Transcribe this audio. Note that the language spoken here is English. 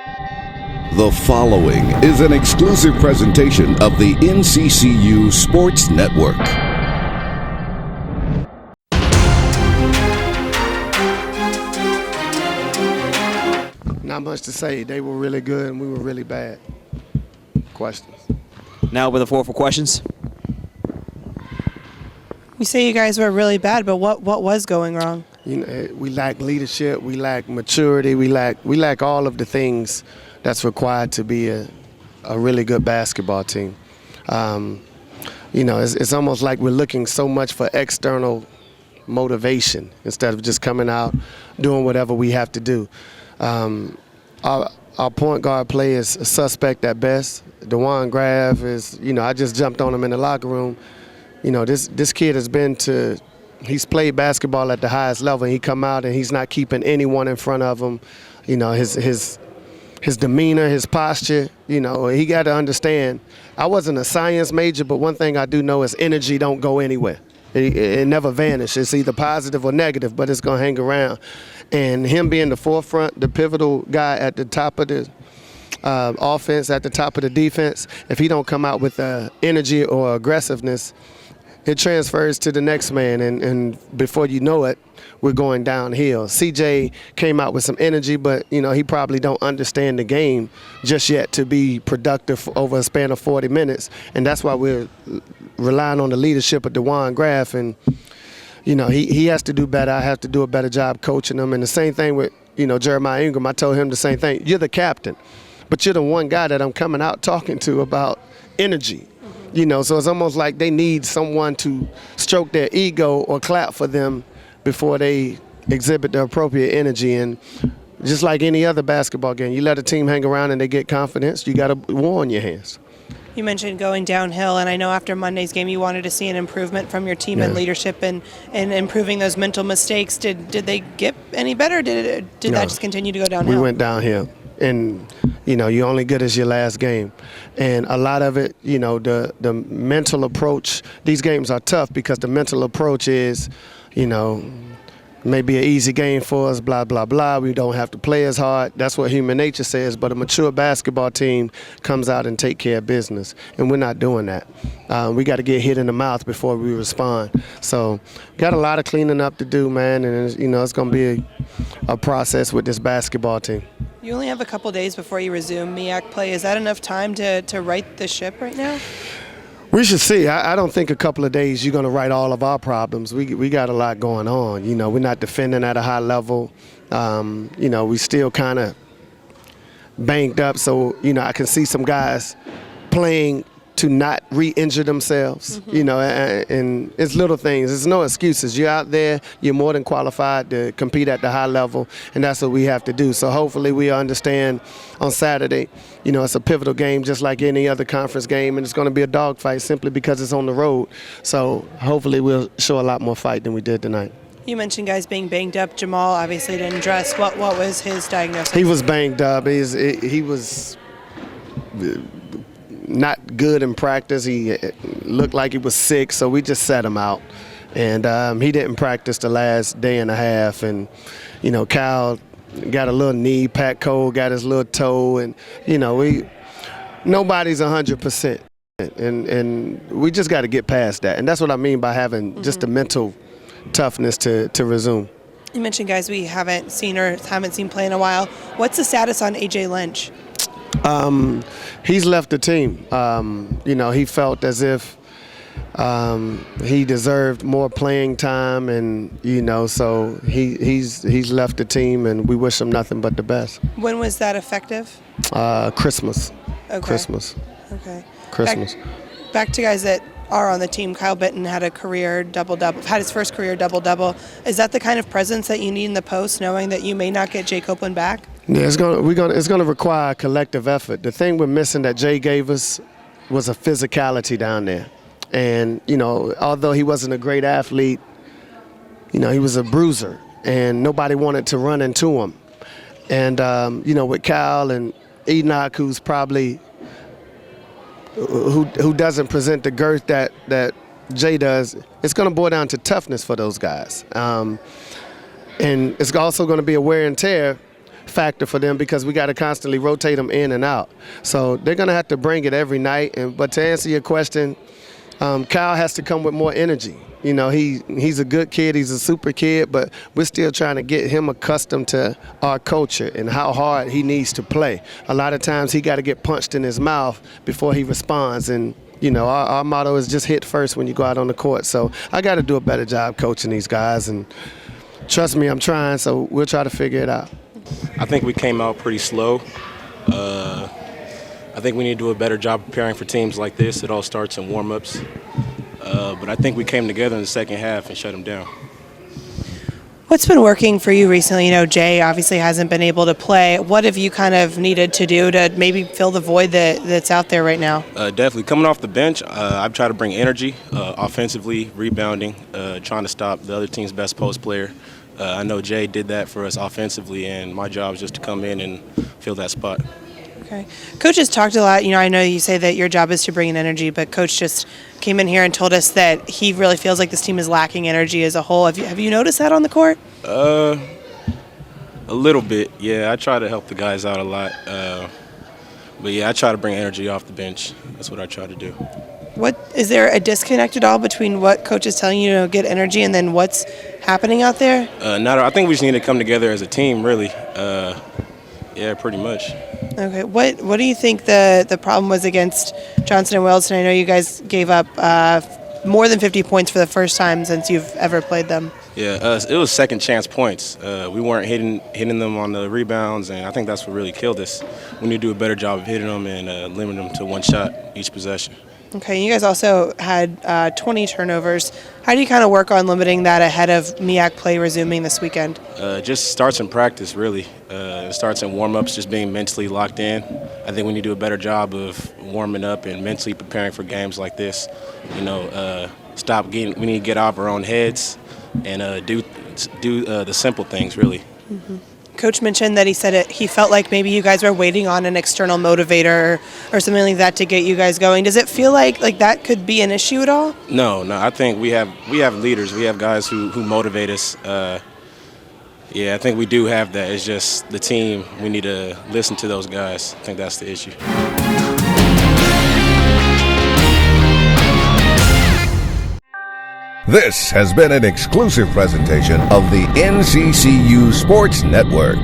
The following is an exclusive presentation of the NCCU Sports Network. Not much to say. They were really good and we were really bad. Questions? Now with the floor for questions. You say you guys were really bad, but what was going wrong? You know, we lack leadership, we lack maturity, we lack all of the things that's required to be a really good basketball team. You know, it's almost like we're looking so much for external motivation instead of just coming out, doing whatever we have to do. Our point guard play is a suspect at best. DeJuan Graff is, you know, I just jumped on him in the locker room. You know, this kid he's played basketball at the highest level. He come out and he's not keeping anyone in front of him. You know, his demeanor, his posture, you know, he got to understand. I wasn't a science major, but one thing I do know is energy don't go anywhere. It never vanishes. It's either positive or negative, but it's going to hang around. And him being the forefront, the pivotal guy at the top of the offense, at the top of the defense, if he don't come out with energy or aggressiveness, it transfers to the next man, and before you know it, we're going downhill. CJ came out with some energy, but you know he probably don't understand the game just yet to be productive over a span of 40 minutes, and that's why we're relying on the leadership of DeJuan Graff. And you know he has to do better. I have to do a better job coaching him. And the same thing with Jeremiah Ingram. I told him the same thing. You're the captain, but you're the one guy that I'm coming out talking to about energy. You know, so it's almost like they need someone to stroke their ego or clap for them before they exhibit the appropriate energy. And just like any other basketball game, you let a team hang around and they get confidence, you got a war on your hands. You mentioned going downhill, and I know after Monday's game you wanted to see an improvement from your team in leadership and improving those mental mistakes. Did they get any better? Did that just continue to go downhill? We went downhill. And, you know, you're only good as your last game. And a lot of it, you know, the mental approach, these games are tough because the mental approach is, you know, maybe an easy game for us, blah, blah, blah. We don't have to play as hard. That's what human nature says. But a mature basketball team comes out and take care of business. And we're not doing that. We got to get hit in the mouth before we respond. So got a lot of cleaning up to do, man. And, you know, it's going to be a process with this basketball team. You only have a couple days before you resume MEAC play. Is that enough time to right the ship right now? We should see. I don't think a couple of days you're going to right all of our problems. We got a lot going on. You know, we're not defending at a high level. You know, we still kind of banged up. So, you know, I can see some guys playing to not re-injure themselves, you know, and it's little things. There's no excuses. You're out there, you're more than qualified to compete at the high level, and that's what we have to do. So hopefully we understand on Saturday, you know, it's a pivotal game just like any other conference game, and it's going to be a dogfight simply because it's on the road. So hopefully we'll show a lot more fight than we did tonight. You mentioned guys being banged up. Jamal obviously didn't dress. What was his diagnosis? He was banged up. He was not good in practice. He looked like he was sick, so we just set him out. And he didn't practice the last day and a half. And, you know, Kyle got a little knee, Pat Cole got his little toe. And, you know, nobody's 100%. And we just got to get past that. And that's what I mean by having just the mental toughness to resume. You mentioned guys we haven't seen play in a while. What's the status on A.J. Lynch? He's left the team. You know, he felt as if he deserved more playing time, and you know, so he's left the team, and we wish him nothing but the best. When was that effective? Christmas. Okay. Christmas. Okay. Christmas. Back to guys that are on the team. Kyle Benton had his first career double-double. Is that the kind of presence that you need in the post, knowing that you may not get Jay Copeland back? Yeah, it's gonna require a collective effort. The thing we're missing that Jay gave us was a physicality down there. And, you know, although he wasn't a great athlete, you know, he was a bruiser, and nobody wanted to run into him. And, you know, with Kyle and Enoch, who's probably who doesn't present the girth that Jay does, it's going to boil down to toughness for those guys. And it's also going to be a wear and tear factor for them because we got to constantly rotate them in and out. So they're going to have to bring it every night. But to answer your question, Kyle has to come with more energy. You know, he's a good kid. He's a super kid, but we're still trying to get him accustomed to our culture and how hard he needs to play. A lot of times he got to get punched in his mouth before he responds. And, you know, our motto is just hit first when you go out on the court. So I got to do a better job coaching these guys. And trust me, I'm trying, so we'll try to figure it out. I think we came out pretty slow. I think we need to do a better job preparing for teams like this. It all starts in warm-ups. But I think we came together in the second half and shut them down. What's been working for you recently? You know, Jay obviously hasn't been able to play. What have you kind of needed to do to maybe fill the void that's out there right now? Definitely. Coming off the bench, I've tried to bring energy, offensively, rebounding, trying to stop the other team's best post player. I know Jay did that for us offensively, and my job is just to come in and fill that spot. Okay. Coach has talked a lot. You know, I know you say that your job is to bring in energy, but Coach just came in here and told us that he really feels like this team is lacking energy as a whole. Have you noticed that on the court? A little bit, yeah. I try to help the guys out a lot. But, yeah, I try to bring energy off the bench. That's what I try to do. Is there a disconnect at all between what Coach is telling you to get energy and then what's happening out there? I think we just need to come together as a team, really. Yeah, pretty much. Okay. What do you think the problem was against Johnson and Wales? And I know you guys gave up more than 50 points for the first time since you've ever played them. Yeah, it was second chance points. We weren't hitting them on the rebounds, and I think that's what really killed us. We need to do a better job of hitting them and limiting them to one shot each possession. Okay, you guys also had 20 turnovers. How do you kind of work on limiting that ahead of MEAC play resuming this weekend? Just starts in practice, really. It starts in warm-ups, just being mentally locked in. I think we need to do a better job of warming up and mentally preparing for games like this. You know, we need to get out of our own heads and do the simple things, really. Mm-hmm. Coach mentioned that he felt like maybe you guys were waiting on an external motivator or something like that to get you guys going. Does it feel like that could be an issue at all? No. I think we have leaders. We have guys who motivate us. Yeah, I think we do have that. It's just the team. We need to listen to those guys. I think that's the issue. This has been an exclusive presentation of the NCCU Sports Network.